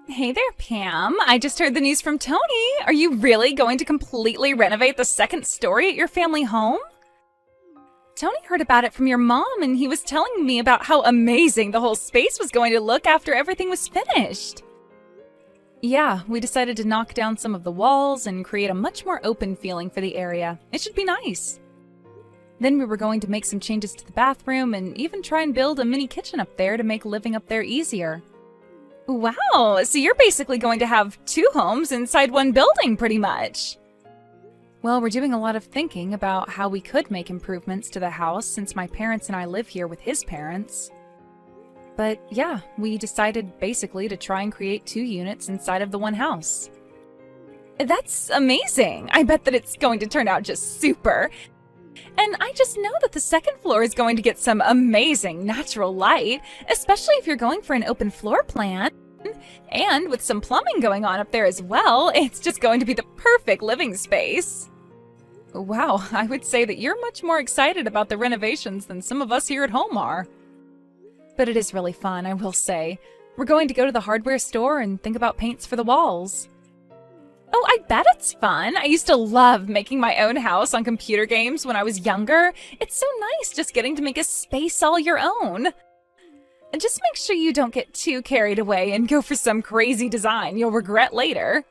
Hey there, Pam. I just heard the news from Tony. Are you really going to completely renovate the second story at your family home? Tony heard about it from your mom, and he was telling me about how amazing the whole space was going to look after everything was finished. Yeah, we decided to knock down some of the walls and create a much more open feeling for the area. It should be nice. Then we were going to make some changes to the bathroom and even try and build a mini kitchen up there to make living up there easier. Wow, so you're basically going to have two homes inside one building, pretty much. Well, we're doing a lot of thinking about how we could make improvements to the house since my parents and I live here with his parents. But yeah, we decided basically to try and create two units inside of the one house. That's amazing! I bet that it's going to turn out just super. And I just know that the second floor is going to get some amazing natural light, especially if you're going for an open floor plan. And with some plumbing going on up there as well, it's just going to be the perfect living space. Wow, I would say that you're much more excited about the renovations than some of us here at home are. But it is really fun, I will say. We're going to go to the hardware store and think about paints for the walls. Oh, I bet it's fun. I used to love making my own house on computer games when I was younger. It's so nice just getting to make a space all your own. And just make sure you don't get too carried away and go for some crazy design you'll regret later.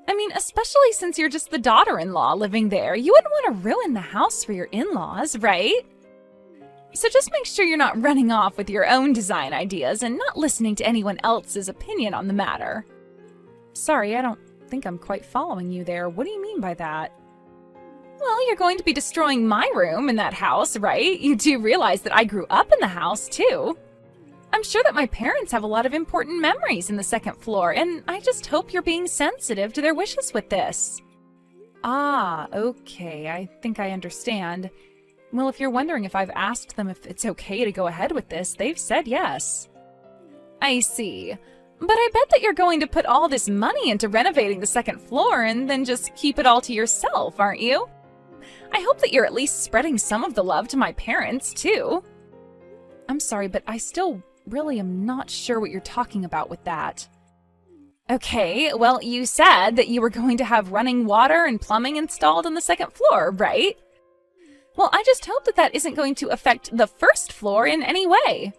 I mean, especially since you're just the daughter-in-law living there, you wouldn't want to ruin the house for your in-laws, right? So just make sure you're not running off with your own design ideas and not listening to anyone else's opinion on the matter. Sorry, I don't think I'm quite following you there. What do you mean by that? Well, you're going to be destroying my room in that house, right? You do realize that I grew up in the house, too. I'm sure that my parents have a lot of important memories in the second floor, and I just hope you're being sensitive to their wishes with this. Ah, okay, I think I understand. Well, if you're wondering if I've asked them if it's okay to go ahead with this, they've said yes. I see. But I bet that you're going to put all this money into renovating the second floor and then just keep it all to yourself, aren't you? I hope that you're at least spreading some of the love to my parents, too. I'm sorry, but I still really am not sure what you're talking about with that. Okay, well, you said that you were going to have running water and plumbing installed on the second floor, right? Well, I just hope that that isn't going to affect the first floor in any way.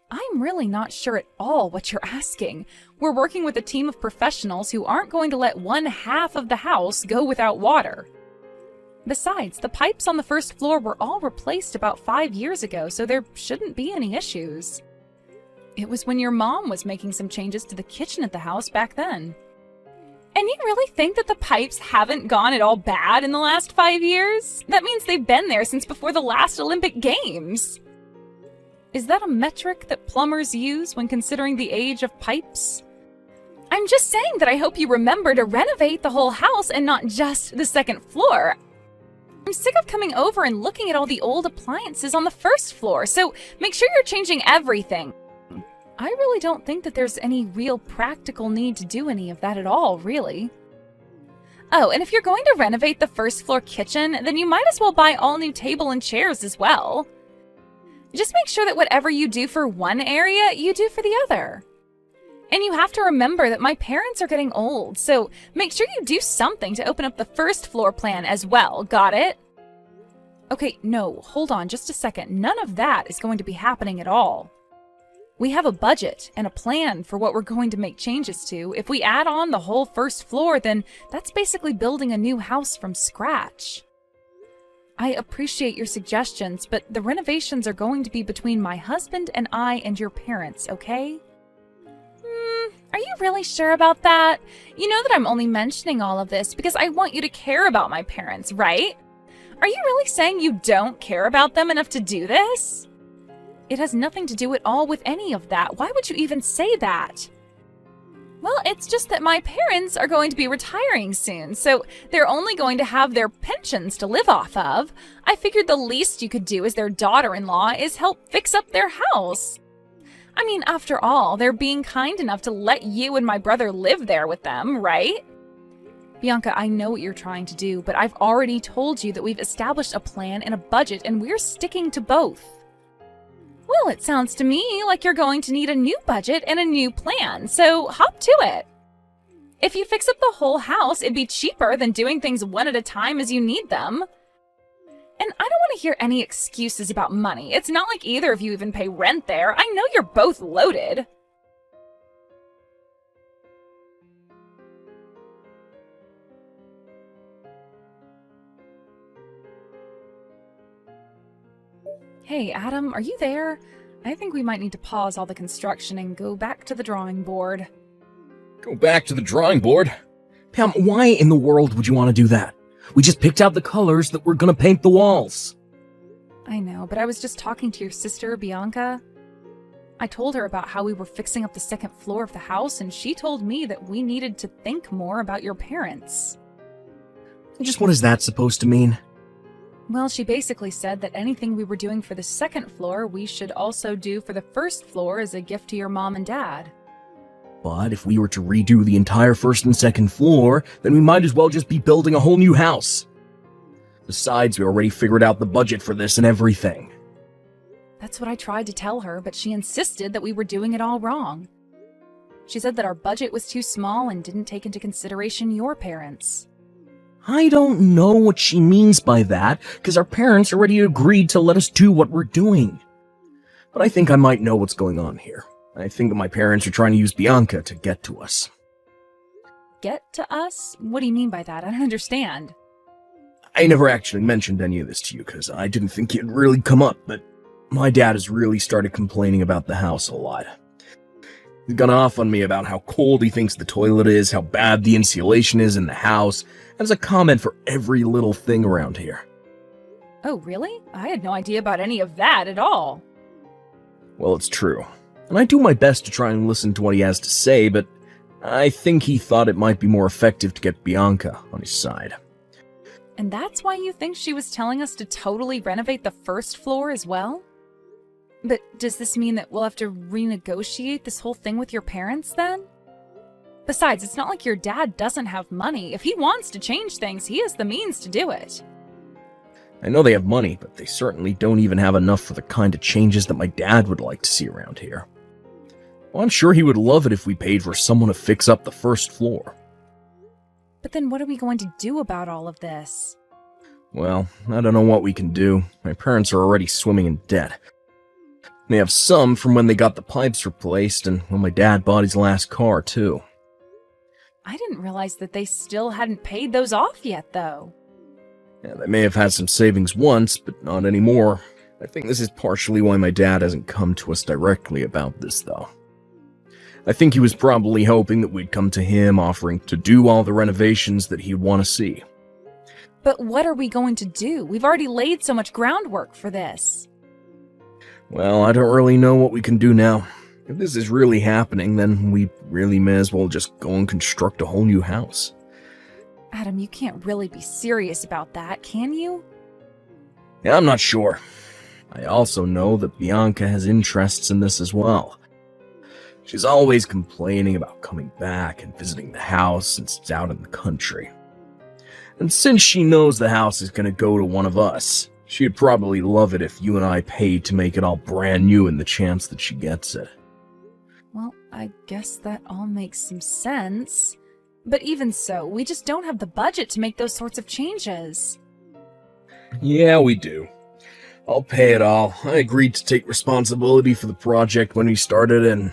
I'm really not sure at all what you're asking. We're working with a team of professionals who aren't going to let one half of the house go without water. Besides, the pipes on the first floor were all replaced about 5 years ago, so there shouldn't be any issues. It was when your mom was making some changes to the kitchen at the house back then. And you really think that the pipes haven't gone at all bad in the last 5 years? That means they've been there since before the last Olympic Games. Is that a metric that plumbers use when considering the age of pipes? I'm just saying that I hope you remember to renovate the whole house and not just the second floor. I'm sick of coming over and looking at all the old appliances on the first floor, so make sure you're changing everything. I really don't think that there's any real practical need to do any of that at all, really. Oh, and if you're going to renovate the first floor kitchen, then you might as well buy all new table and chairs as well. Just make sure that whatever you do for one area, you do for the other. And you have to remember that my parents are getting old, so make sure you do something to open up the first floor plan as well, got it? Okay, no, hold on just a second. None of that is going to be happening at all. We have a budget and a plan for what we're going to make changes to. If we add on the whole first floor, then that's basically building a new house from scratch. I appreciate your suggestions, but the renovations are going to be between my husband and I and your parents, okay? Are you really sure about that? You know that I'm only mentioning all of this because I want you to care about my parents, right? Are you really saying you don't care about them enough to do this? It has nothing to do at all with any of that. Why would you even say that? Well, it's just that my parents are going to be retiring soon, so they're only going to have their pensions to live off of. I figured the least you could do as their daughter-in-law is help fix up their house. I mean, after all, they're being kind enough to let you and my brother live there with them, right? Bianca, I know what you're trying to do, but I've already told you that we've established a plan and a budget, and we're sticking to both. Well, it sounds to me like you're going to need a new budget and a new plan, so hop to it. If you fix up the whole house, it'd be cheaper than doing things one at a time as you need them. And I don't want to hear any excuses about money. It's not like either of you even pay rent there. I know you're both loaded. Hey, Adam, are you there? I think we might need to pause all the construction and go back to the drawing board. Go back to the drawing board? Pam, why in the world would you want to do that? We just picked out the colors that we're gonna paint the walls. I know, but I was just talking to your sister, Bianca. I told her about how we were fixing up the second floor of the house, and she told me that we needed to think more about your parents. Just what is that supposed to mean? Well, she basically said that anything we were doing for the second floor, we should also do for the first floor as a gift to your mom and dad. But if we were to redo the entire first and second floor, then we might as well just be building a whole new house. Besides, we already figured out the budget for this and everything. That's what I tried to tell her, but she insisted that we were doing it all wrong. She said that our budget was too small and didn't take into consideration your parents. I don't know what she means by that, because our parents already agreed to let us do what we're doing. But I think I might know what's going on here. I think that my parents are trying to use Bianca to get to us. Get to us? What do you mean by that? I don't understand. I never actually mentioned any of this to you because I didn't think it'd really come up, but my dad has really started complaining about the house a lot. He's gone off on me about how cold he thinks the toilet is, how bad the insulation is in the house, and has a comment for every little thing around here. Oh, really? I had no idea about any of that at all. Well, it's true. And I do my best to try and listen to what he has to say, but I think he thought it might be more effective to get Bianca on his side. And that's why you think she was telling us to totally renovate the first floor as well? But does this mean that we'll have to renegotiate this whole thing with your parents then? Besides, it's not like your dad doesn't have money. If he wants to change things, he has the means to do it. I know they have money, but they certainly don't even have enough for the kind of changes that my dad would like to see around here. Well, I'm sure he would love it if we paid for someone to fix up the first floor. But then what are we going to do about all of this? Well, I don't know what we can do. My parents are already swimming in debt. They have some from when they got the pipes replaced and when my dad bought his last car, too. I didn't realize that they still hadn't paid those off yet, though. Yeah, they may have had some savings once, but not anymore. I think this is partially why my dad hasn't come to us directly about this, though. I think he was probably hoping that we'd come to him offering to do all the renovations that he'd want to see. But what are we going to do? We've already laid so much groundwork for this. Well, I don't really know what we can do now. If this is really happening, then we really may as well just go and construct a whole new house. Adam, you can't really be serious about that, can you? Yeah, I'm not sure. I also know that Bianca has interests in this as well. She's always complaining about coming back and visiting the house since it's out in the country. And since she knows the house is going to go to one of us, she'd probably love it if you and I paid to make it all brand new in the chance that she gets it. Well, I guess that all makes some sense. But even so, we just don't have the budget to make those sorts of changes. Yeah, we do. I'll pay it all. I agreed to take responsibility for the project when we started, and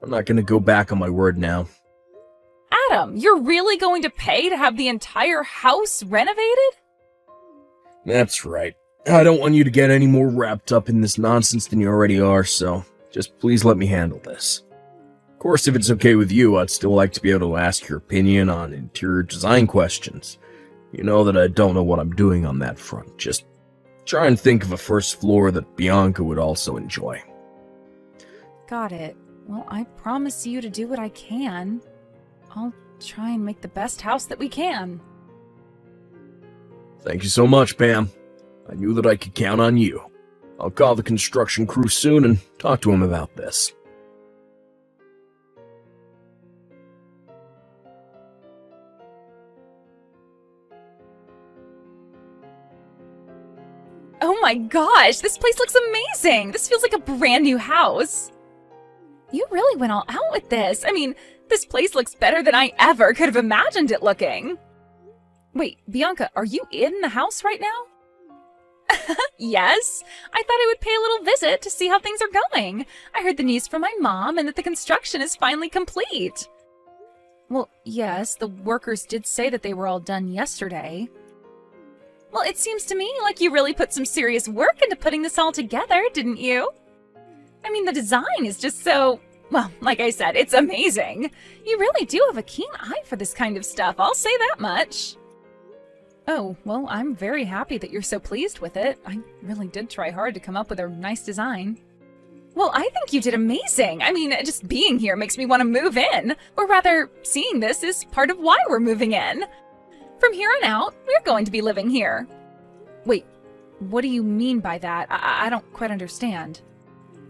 I'm not going to go back on my word now. Adam, you're really going to pay to have the entire house renovated? That's right. I don't want you to get any more wrapped up in this nonsense than you already are, so just please let me handle this. Of course, if it's okay with you, I'd still like to be able to ask your opinion on interior design questions. You know that I don't know what I'm doing on that front. Just try and think of a first floor that Bianca would also enjoy. Got it. Well, I promise you to do what I can. I'll try and make the best house that we can. Thank you so much, Pam. I knew that I could count on you. I'll call the construction crew soon and talk to him about this. Oh my gosh, this place looks amazing! This feels like a brand new house. You really went all out with this. I mean, this place looks better than I ever could have imagined it looking. Wait, Bianca, are you in the house right now? Yes, I thought I would pay a little visit to see how things are going. I heard the news from my mom and that the construction is finally complete. Well, yes, the workers did say that they were all done yesterday. Well, it seems to me like you really put some serious work into putting this all together, didn't you? I mean, the design is just so, well, like I said, it's amazing. You really do have a keen eye for this kind of stuff, I'll say that much. Oh, well, I'm very happy that you're so pleased with it. I really did try hard to come up with a nice design. Well, I think you did amazing. I mean, just being here makes me want to move in. Or rather, seeing this is part of why we're moving in. From here on out, we're going to be living here. Wait, what do you mean by that? I don't quite understand.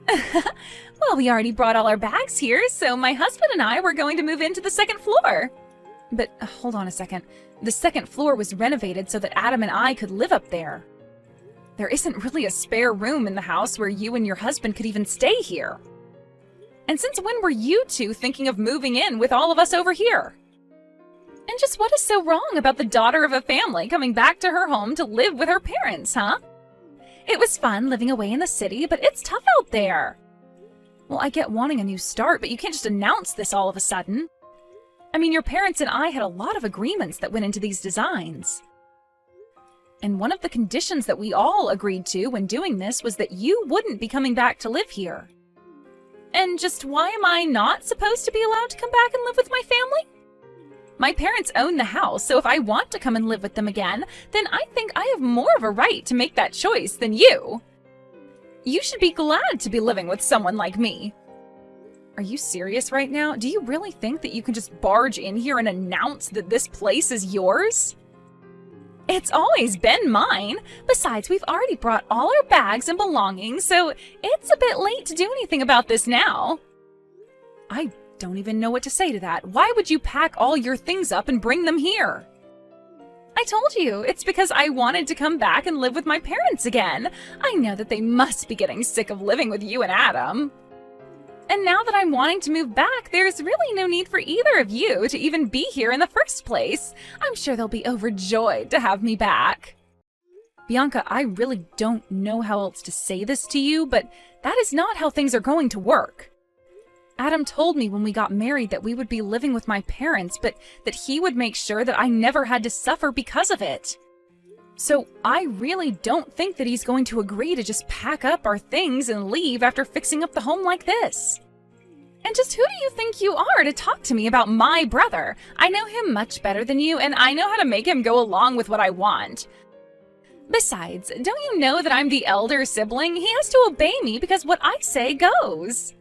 Well, we already brought all our bags here, so my husband and I were going to move into the second floor. But hold on a second. The second floor was renovated so that Adam and I could live up there. There isn't really a spare room in the house where you and your husband could even stay here. And since when were you two thinking of moving in with all of us over here? And just what is so wrong about the daughter of a family coming back to her home to live with her parents, huh? It was fun living away in the city, but it's tough out there. Well, I get wanting a new start, but you can't just announce this all of a sudden. I mean, your parents and I had a lot of agreements that went into these designs. And one of the conditions that we all agreed to when doing this was that you wouldn't be coming back to live here. And just why am I not supposed to be allowed to come back and live with my family? My parents own the house, so if I want to come and live with them again, then I think I have more of a right to make that choice than you. You should be glad to be living with someone like me. Are you serious right now? Do you really think that you can just barge in here and announce that this place is yours? It's always been mine. Besides, we've already brought all our bags and belongings, so it's a bit late to do anything about this now. I don't even know what to say to that. Why would you pack all your things up and bring them here? I told you, it's because I wanted to come back and live with my parents again. I know that they must be getting sick of living with you and Adam. And now that I'm wanting to move back, there's really no need for either of you to even be here in the first place. I'm sure they'll be overjoyed to have me back. Bianca, I really don't know how else to say this to you, but that is not how things are going to work. Adam told me when we got married that we would be living with my parents, but that he would make sure that I never had to suffer because of it. So I really don't think that he's going to agree to just pack up our things and leave after fixing up the home like this. And just who do you think you are to talk to me about my brother? I know him much better than you, and I know how to make him go along with what I want. Besides, don't you know that I'm the elder sibling? He has to obey me because what I say goes.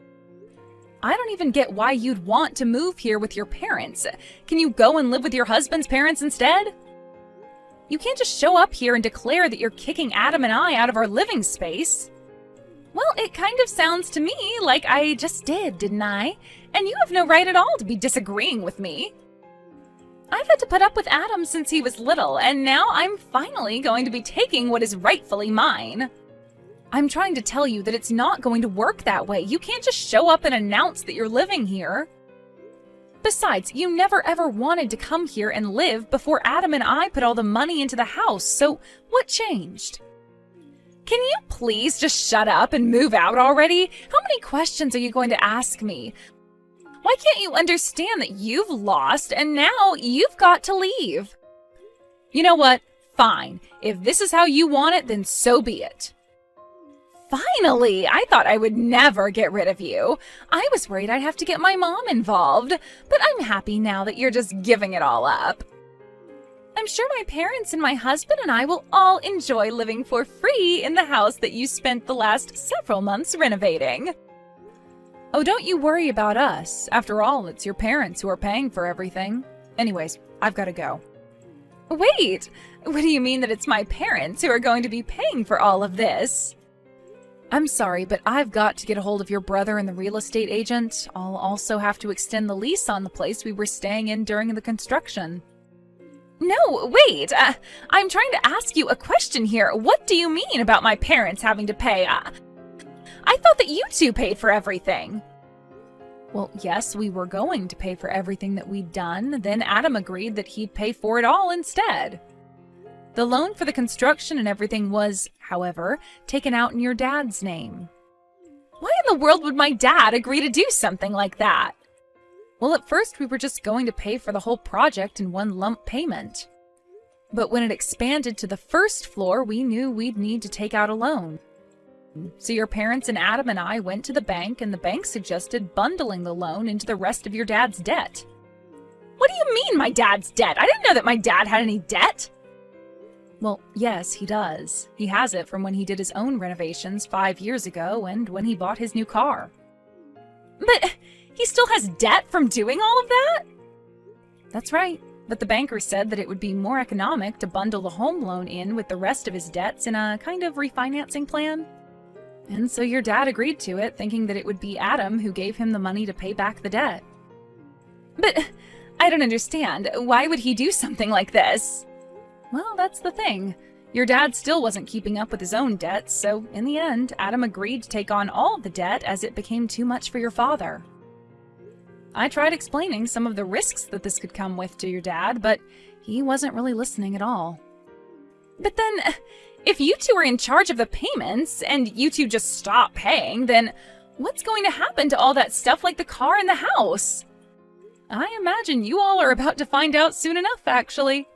I don't even get why you'd want to move here with your parents. Can you go and live with your husband's parents instead? You can't just show up here and declare that you're kicking Adam and I out of our living space. Well, it kind of sounds to me like I just did, didn't I? And you have no right at all to be disagreeing with me. I've had to put up with Adam since he was little, and now I'm finally going to be taking what is rightfully mine. I'm trying to tell you that it's not going to work that way. You can't just show up and announce that you're living here. Besides, you never ever wanted to come here and live before Adam and I put all the money into the house, so what changed? Can you please just shut up and move out already? How many questions are you going to ask me? Why can't you understand that you've lost and now you've got to leave? You know what? Fine. If this is how you want it, then so be it. Finally! I thought I would never get rid of you. I was worried I'd have to get my mom involved, but I'm happy now that you're just giving it all up. I'm sure my parents and my husband and I will all enjoy living for free in the house that you spent the last several months renovating. Oh, don't you worry about us. After all, it's your parents who are paying for everything. Anyways, I've got to go. Wait! What do you mean that it's my parents who are going to be paying for all of this? I'm sorry, but I've got to get a hold of your brother and the real estate agent. I'll also have to extend the lease on the place we were staying in during the construction. No, wait. I'm trying to ask you a question here. What do you mean about my parents having to pay? I thought that you two paid for everything. Well, yes, we were going to pay for everything that we'd done. Then Adam agreed that he'd pay for it all instead. The loan for the construction and everything was, however, taken out in your dad's name. Why in the world would my dad agree to do something like that? Well, at first we were just going to pay for the whole project in one lump payment. But when it expanded to the first floor, we knew we'd need to take out a loan. So your parents and Adam and I went to the bank, and the bank suggested bundling the loan into the rest of your dad's debt. What do you mean, my dad's debt? I didn't know that my dad had any debt. Well, yes, he does. He has it from when he did his own renovations 5 years ago and when he bought his new car. But he still has debt from doing all of that? That's right. But the banker said that it would be more economic to bundle the home loan in with the rest of his debts in a kind of refinancing plan. And so your dad agreed to it, thinking that it would be Adam who gave him the money to pay back the debt. But I don't understand. Why would he do something like this? Well, that's the thing. Your dad still wasn't keeping up with his own debts, so in the end, Adam agreed to take on all the debt as it became too much for your father. I tried explaining some of the risks that this could come with to your dad, but he wasn't really listening at all. But then, if you two are in charge of the payments, and you two just stop paying, then what's going to happen to all that stuff like the car and the house? I imagine you all are about to find out soon enough, actually.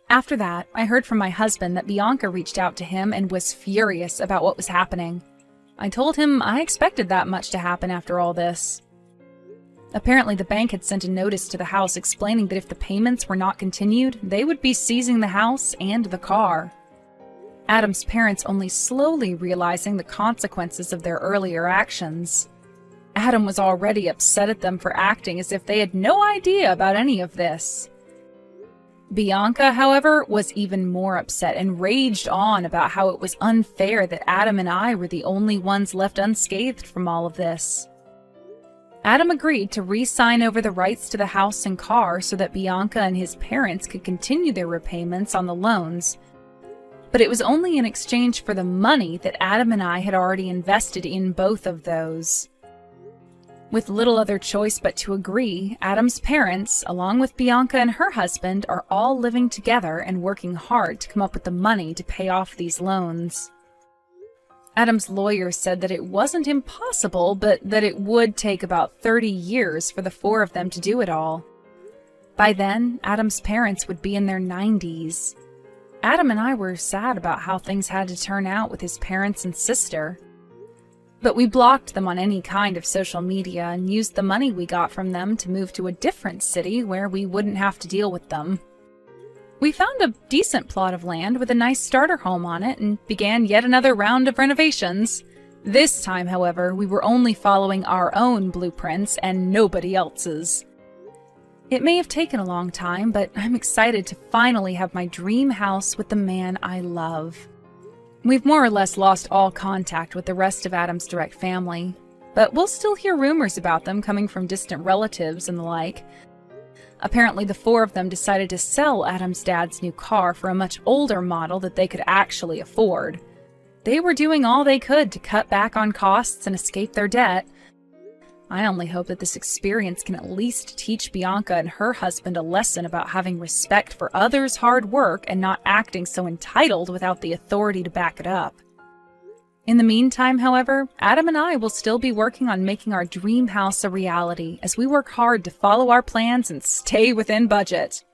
After that, I heard from my husband that Bianca reached out to him and was furious about what was happening. I told him I expected that much to happen after all this. Apparently, the bank had sent a notice to the house explaining that if the payments were not continued, they would be seizing the house and the car. Adam's parents only slowly realizing the consequences of their earlier actions. Adam was already upset at them for acting as if they had no idea about any of this. Bianca, however, was even more upset and raged on about how it was unfair that Adam and I were the only ones left unscathed from all of this. Adam agreed to re-sign over the rights to the house and car so that Bianca and his parents could continue their repayments on the loans, but it was only in exchange for the money that Adam and I had already invested in both of those. With little other choice but to agree, Adam's parents, along with Bianca and her husband, are all living together and working hard to come up with the money to pay off these loans. Adam's lawyer said that it wasn't impossible, but that it would take about 30 years for the four of them to do it all. By then, Adam's parents would be in their 90s. Adam and I were sad about how things had to turn out with his parents and sister. But we blocked them on any kind of social media and used the money we got from them to move to a different city where we wouldn't have to deal with them. We found a decent plot of land with a nice starter home on it and began yet another round of renovations. This time, however, we were only following our own blueprints and nobody else's. It may have taken a long time, but I'm excited to finally have my dream house with the man I love. We've more or less lost all contact with the rest of Adam's direct family, but we'll still hear rumors about them coming from distant relatives and the like. Apparently, the four of them decided to sell Adam's dad's new car for a much older model that they could actually afford. They were doing all they could to cut back on costs and escape their debt. I only hope that this experience can at least teach Bianca and her husband a lesson about having respect for others' hard work and not acting so entitled without the authority to back it up. In the meantime, however, Adam and I will still be working on making our dream house a reality as we work hard to follow our plans and stay within budget.